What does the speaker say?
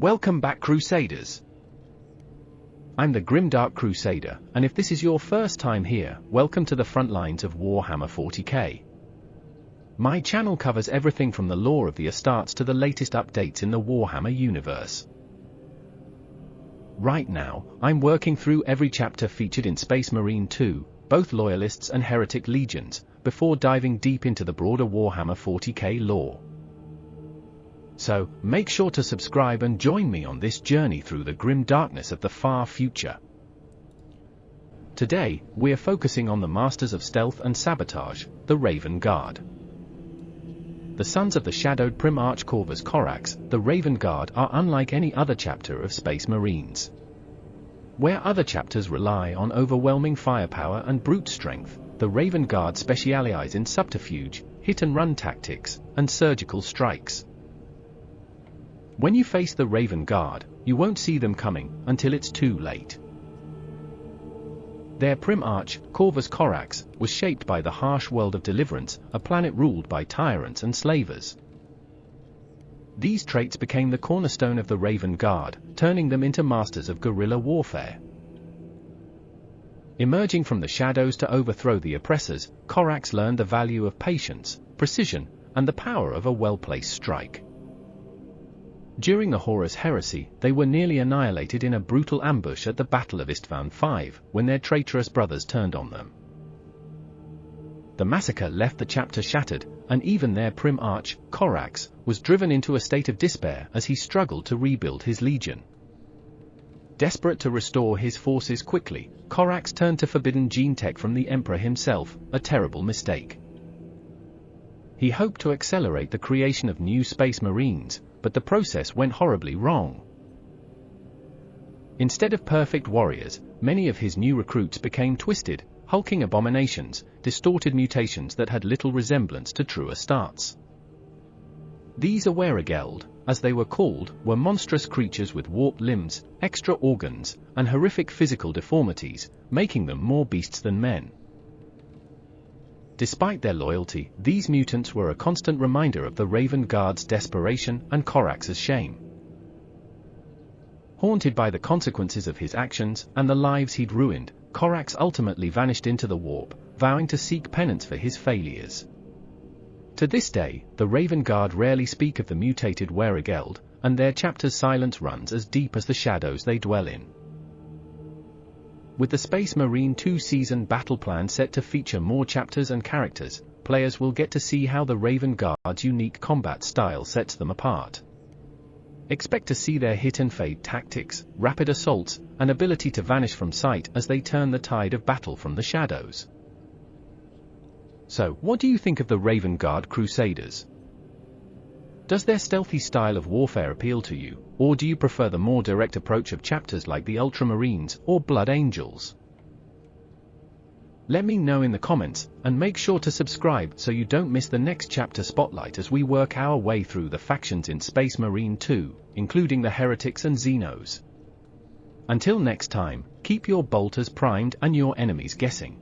Welcome back, Crusaders. I'm the Grimdark Crusader, and if this is your first time here, welcome to the front lines of Warhammer 40K. My channel covers everything from the lore of the Astartes to the latest updates in the Warhammer universe. Right now, I'm working through every chapter featured in Space Marine 2, both Loyalists and Heretic Legions, before diving deep into the broader Warhammer 40K lore. So, make sure to subscribe and join me on this journey through the grim darkness of the far future. Today, we're focusing on the Masters of Stealth and Sabotage, the Raven Guard. The sons of the shadowed Primarch Corvus Corax, the Raven Guard are unlike any other chapter of Space Marines. Where other chapters rely on overwhelming firepower and brute strength, the Raven Guard specialize in subterfuge, hit-and-run tactics, and surgical strikes. When you face the Raven Guard, you won't see them coming until it's too late. Their Primarch, Corvus Corax, was shaped by the harsh world of Deliverance, a planet ruled by tyrants and slavers. These traits became the cornerstone of the Raven Guard, turning them into masters of guerrilla warfare. Emerging from the shadows to overthrow the oppressors, Corax learned the value of patience, precision, and the power of a well-placed strike. During the Horus Heresy, they were nearly annihilated in a brutal ambush at the Battle of Isstvan V, when their traitorous brothers turned on them. The massacre left the chapter shattered, and even their Primarch, Corax, was driven into a state of despair as he struggled to rebuild his legion. Desperate to restore his forces quickly, Corax turned to forbidden gene tech from the Emperor himself, a terrible mistake. He hoped to accelerate the creation of new Space Marines, but the process went horribly wrong. Instead of perfect warriors, many of his new recruits became twisted, hulking abominations, distorted mutations that had little resemblance to true Astartes. These Weregeld, as they were called, were monstrous creatures with warped limbs, extra organs, and horrific physical deformities, making them more beasts than men. Despite their loyalty, these mutants were a constant reminder of the Raven Guard's desperation and Corax's shame. Haunted by the consequences of his actions and the lives he'd ruined, Corax ultimately vanished into the warp, vowing to seek penance for his failures. To this day, the Raven Guard rarely speak of the mutated Weregeld, and their chapter's silence runs as deep as the shadows they dwell in. With the Space Marine 2 season battle plan set to feature more chapters and characters, players will get to see how the Raven Guard's unique combat style sets them apart. Expect to see their hit-and-fade tactics, rapid assaults, and ability to vanish from sight as they turn the tide of battle from the shadows. So, what do you think of the Raven Guard Crusaders? Does their stealthy style of warfare appeal to you, or do you prefer the more direct approach of chapters like the Ultramarines or Blood Angels? Let me know in the comments, and make sure to subscribe so you don't miss the next chapter spotlight as we work our way through the factions in Space Marine 2, including the Heretics and Xenos. Until next time, keep your bolters primed and your enemies guessing.